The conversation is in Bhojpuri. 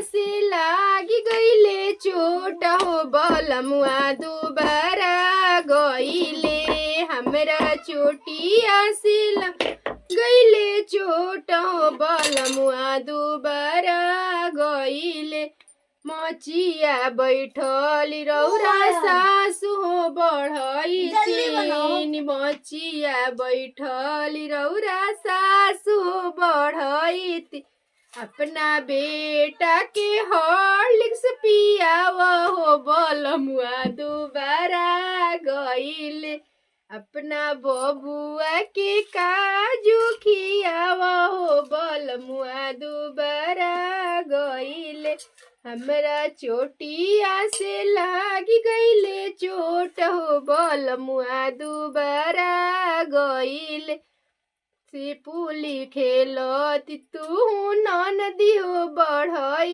से लागी गईले चोट हो बलमुआ दोबारा गईले हमरा चोटिया से गईले चोट हो बलमुआ दोबारा गईले मचिया बैठल रौरा सासु हो बढ़ई तीन मचिया बैठल रौरा सासु हो बढ़ई तीन अपना बेटा के हॉर्लिक्स पियाव हो बलमुआ दोबारा गईले अपना बबुआ के काजू खियाव हो बलमुआ दोबारा गईले हमरा चोटिया से लागी गईले चोट हो बलमुआ दोबारा गईले से पुली खेलती तू नदी हो बढ़